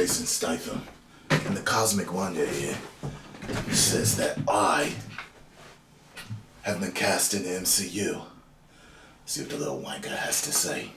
Jason Statham, and the Cosmic Wonder here says that I have been cast in the MCU. See what the little wanker has to say.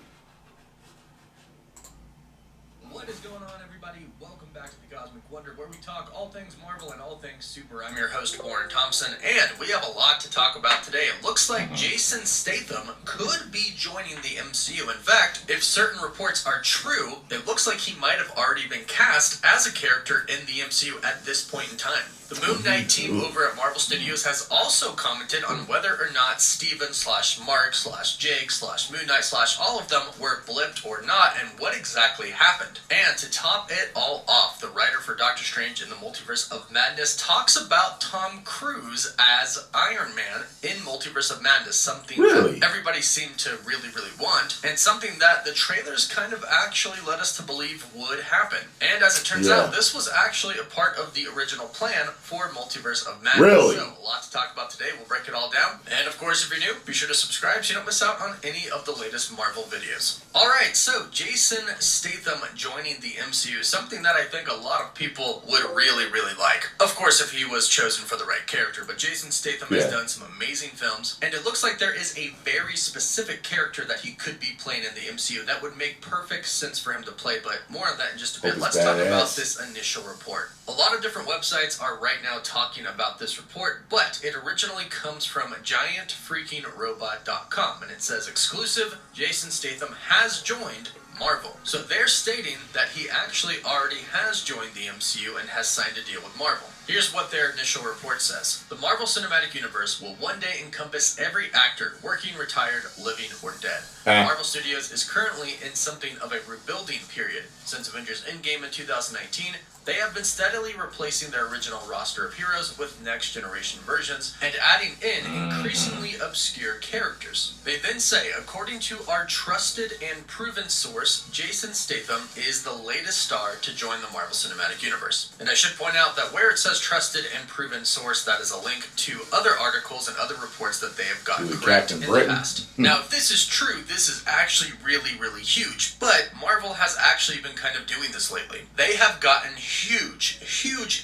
What is going on, everybody? Welcome back to the Cosmic Wonder, where we talk all things Marvel and all things super. I'm your host, Warren Thompson, and we have a lot to talk about today. It looks like Jason Statham could be joining the MCU. In fact, if certain reports are true, it looks like he might have already been cast as a character in the MCU at this point in time. The Moon Knight team over at Marvel Studios has also commented on whether or not Steven / Mark / Jake / Moon Knight / all of them were blipped or not, and what exactly happened. And to top it all off, the writer for Doctor Strange in the Multiverse of Madness talks about Tom Cruise as Iron Man in Multiverse of Madness, something that everybody seemed to really want, and something that the trailers kind of actually led us to believe would happen. And as it turns out, this was actually a part of the original plan for Multiverse of Madness. So, a lot to talk about today. We'll break it all down. And of course, if you're new, be sure to subscribe so you don't miss out on any of the latest Marvel videos. Alright, so Jason Statham joining the MCU is something that I think a lot of people would really like. Of course, if he was chosen for the right character, but Jason Statham has done some amazing films, and it looks like there is a very specific character that he could be playing in the MCU that would make perfect sense for him to play, but more on that in just a bit. Let's talk about this initial report. A lot of different websites are right now talking about this report, but it originally comes from giantfreakingrobot.com, and it says exclusive, Jason Statham has joined Marvel. So they're stating that he actually already has joined the MCU and has signed a deal with Marvel. Here's what their initial report says. The Marvel Cinematic Universe will one day encompass every actor, working, retired, living, or dead. Marvel Studios is currently in something of a rebuilding period. Since Avengers Endgame in 2019, they have been steadily replacing their original roster of heroes with next-generation versions and adding in increasingly obscure characters. They then say, according to our trusted and proven source, Jason Statham is the latest star to join the Marvel Cinematic Universe. And I should point out that where it says trusted and proven source, that is a link to other articles and other reports that they have gotten correct in the past. Now, if this is true, this is actually really huge, but Marvel has actually been kind of doing this lately. They have gotten huge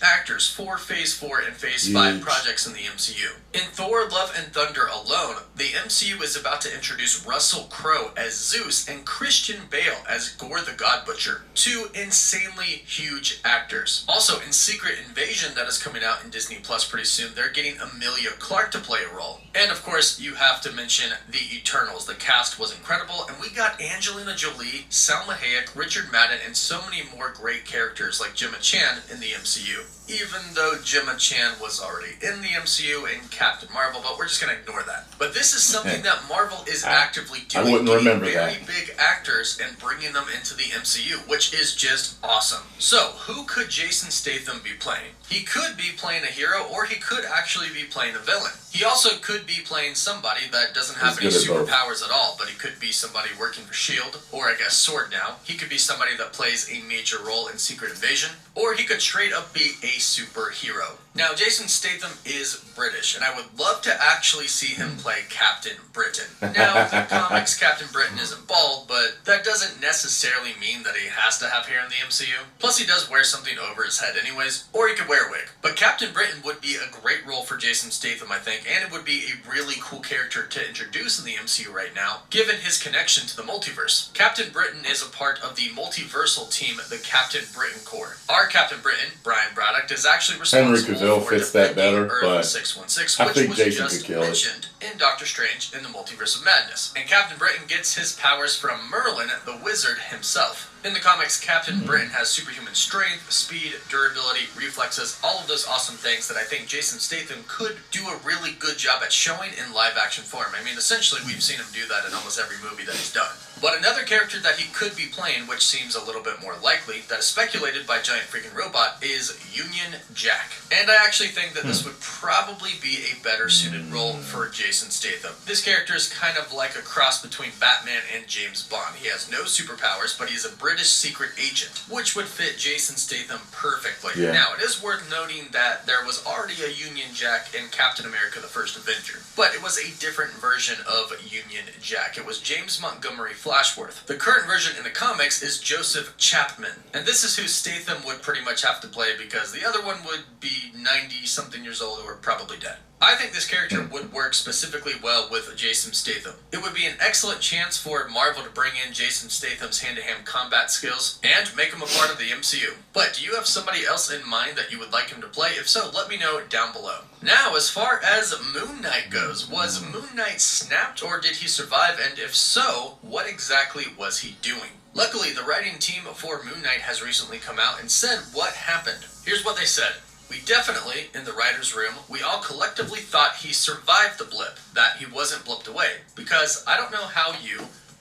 actors for Phase 4 and Phase 5 projects in the MCU. In Thor, Love and Thunder alone, the MCU is about to introduce Russell Crowe as Zeus and Christian Bale as Gore the God Butcher. Two insanely huge actors. Also, in Secret Invasion that is coming out in Disney Plus pretty soon, they're getting Emilia Clarke to play a role. And of course, you have to mention the Eternals. The cast was incredible, and we got Angelina Jolie, Salma Hayek, Richard Madden, and so many more great characters like Gemma Chan in the MCU. Even though Gemma Chan was already in the MCU in Captain Marvel, but we're just going to ignore that. But this is something that Marvel is actively doing. I wouldn't remember very big actors and bringing them into the MCU, which is just awesome. So, who could Jason Statham be playing? He could be playing a hero, or he could actually be playing a villain. He also could be playing somebody that doesn't have any superpowers at all, but he could be somebody working for S.H.I.E.L.D., or I guess S.W.O.R.D. now. He could be somebody that plays a major role in Secret Invasion, or he could straight up be a superhero. Now, Jason Statham is British, and I would love to actually see him play Captain Britain. Now, in the comics, Captain Britain isn't bald, but that doesn't necessarily mean that he has to have hair in the MCU. Plus, he does wear something over his head anyways, or he could wear a wig. But Captain Britain would be a great role for Jason Statham, I think, and it would be a really cool character to introduce in the MCU right now, given his connection to the multiverse. Captain Britain is a part of the multiversal team, the Captain Britain Corps. Our Captain Britain, Brian Braddock, is actually responsible for defending Earth 616, which was just mentioned in Doctor Strange in the Multiverse of Madness. And Captain Britain gets his powers from Merlin, the wizard himself. In the comics, Captain Britain has superhuman strength, speed, durability, reflexes, all of those awesome things that I think Jason Statham could do a really good job at showing in live-action form. I mean, essentially, we've seen him do that in almost every movie that he's done. But another character that he could be playing, which seems a little bit more likely, that is speculated by Giant Freaking Robot, is Union Jack. And I actually think that this would probably be a better suited role for Jason Jason Statham. This character is kind of like a cross between Batman and James Bond. He has no superpowers, but he's a British secret agent, which would fit Jason Statham perfectly. Yeah. Now, it is worth noting that there was already a Union Jack in Captain America the First Avenger, but it was a different version of Union Jack. It was James Montgomery Flashworth. The current version in the comics is Joseph Chapman, and this is who Statham would pretty much have to play because the other one would be 90-something years old or probably dead. I think this character would work specifically well with Jason Statham. It would be an excellent chance for Marvel to bring in Jason Statham's hand-to-hand combat skills and make him a part of the MCU. But do you have somebody else in mind that you would like him to play? If so, let me know down below. Now, as far as Moon Knight goes, was Moon Knight snapped or did he survive? And if so, what exactly was he doing? Luckily, the writing team for Moon Knight has recently come out and said what happened. Here's what they said. We definitely, in the writer's room, we all collectively thought he survived the blip, that he wasn't blipped away. Because I don't know how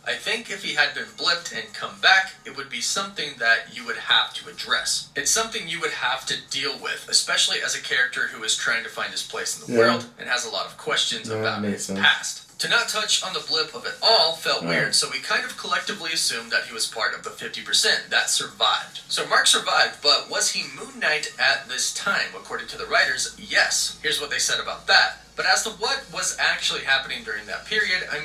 I think if he had been blipped and come back, it would be something that you would have to address. It's something you would have to deal with, especially as a character who is trying to find his place in the world and has a lot of questions about his past. To not touch on the blip of it all felt weird, so we kind of collectively assumed that he was part of the 50% that survived. So Mark survived, but was he Moon Knight at this time? According to the writers, yes. Here's what they said about that. But as to what was actually happening during that period, I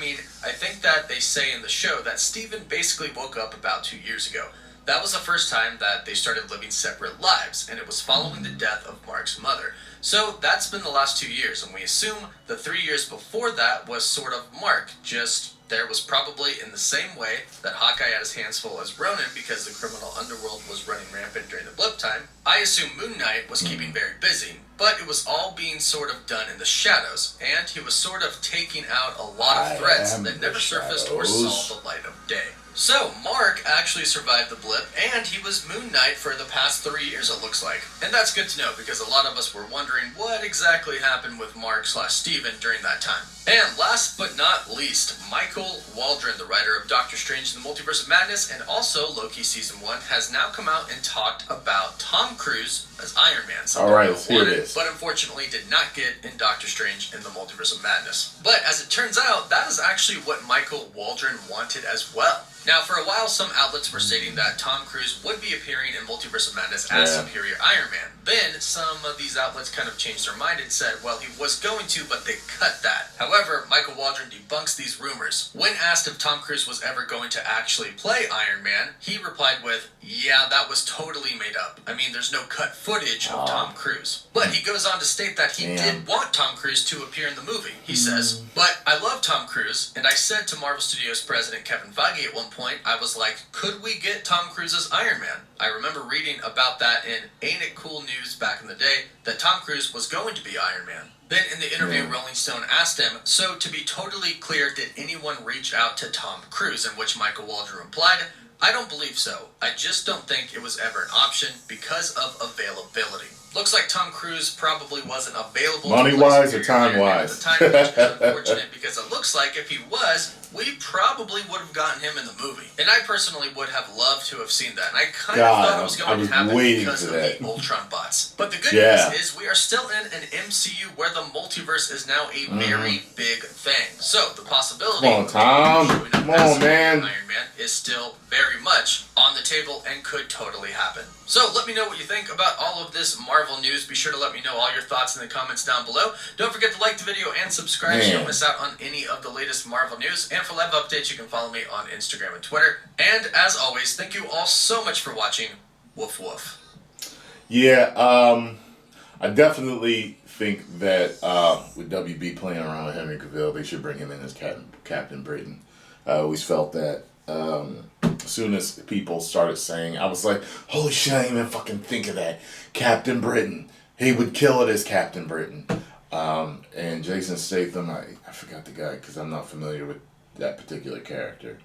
think that they say in the show that Steven basically woke up about 2 years ago. That was the first time that they started living separate lives, and it was following the death of Mark's mother. So that's been the last 2 years, and we assume the 3 years before that was sort of Mark, just there was probably in the same way that Hawkeye had his hands full as Ronin because the criminal underworld was running rampant during the blip time. I assume Moon Knight was keeping very busy, but it was all being sort of done in the shadows, and he was sort of taking out a lot of threats that never surfaced or saw the light of day. So, Mark actually survived the blip, and he was Moon Knight for the past 3 years, it looks like. And that's good to know, because a lot of us were wondering what exactly happened with Mark/Steven during that time. And last but not least, Michael Waldron, the writer of Doctor Strange in the Multiverse of Madness, and also Loki Season 1, has now come out and talked about Tom Cruise as Iron Man. Alright, let's hear this. But unfortunately did not get in Doctor Strange in the Multiverse of Madness. But as it turns out, that is actually what Michael Waldron wanted as well. Now, for a while, some outlets were stating that Tom Cruise would be appearing in Multiverse of Madness as Superior Iron Man. Then, some of these outlets kind of changed their mind and said, well, he was going to, but they cut that. However, Michael Waldron debunks these rumors. When asked if Tom Cruise was ever going to actually play Iron Man, he replied with, yeah, that was totally made up. There's no cut footage of Tom Cruise. But he goes on to state that he did want Tom Cruise to appear in the movie. He says, but I love Tom Cruise, and I said to Marvel Studios president Kevin Feige at one point, I was like, could we get Tom Cruise as Iron Man? I remember reading about that in Ain't It Cool News back in the day, that Tom Cruise was going to be Iron Man. Then in the interview, Rolling Stone asked him, so to be totally clear, did anyone reach out to Tom Cruise? In which Michael Waldron replied, I don't believe so. I just don't think it was ever an option because of availability. Looks like Tom Cruise probably wasn't available. Money-wise or time-wise? Which is unfortunate because it looks like if he was, we probably would have gotten him in the movie. And I personally would have loved to have seen that. And I kind of thought it was going to happen because of the Ultron bots. But the good news is we are still in an MCU where the multiverse is now a very big thing. So the possibility of Tom. Come on, man. Iron Man is still very much on the table and could totally happen. So let me know what you think about all of this Marvel news. Be sure to let me know all your thoughts in the comments down below. Don't forget to like the video and subscribe so you don't miss out on any of the latest Marvel news. And for live updates, you can follow me on Instagram and Twitter. And as always, thank you all so much for watching. Woof woof. Yeah, I definitely think that with WB playing around with Henry Cavill, they should bring him in as Captain Britain. I always felt that as soon as people started saying, I was like, holy shit, I didn't even fucking think of that. Captain Britain. He would kill it as Captain Britain. And Jason Statham, I forgot the guy because I'm not familiar with that particular character.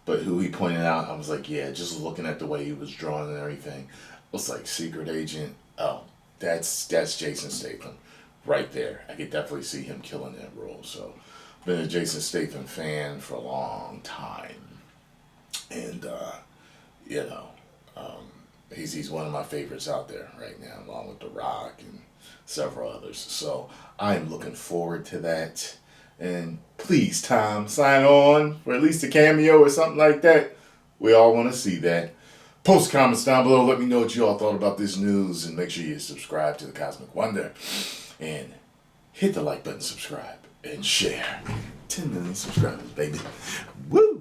But who he pointed out, I was like, yeah, just looking at the way he was drawn and everything. It was like Secret Agent. Oh, that's Jason Statham right there. I could definitely see him killing that role. So, been a Jason Statham fan for a long time. And, he's one of my favorites out there right now, along with The Rock and several others. So I'm looking forward to that. And please, Tom, sign on for at least a cameo or something like that. We all want to see that. Post comments down below. Let me know what you all thought about this news. And make sure you subscribe to the Cosmic Wonder. And hit the like button, subscribe, and share. 10 million subscribers, baby. Woo!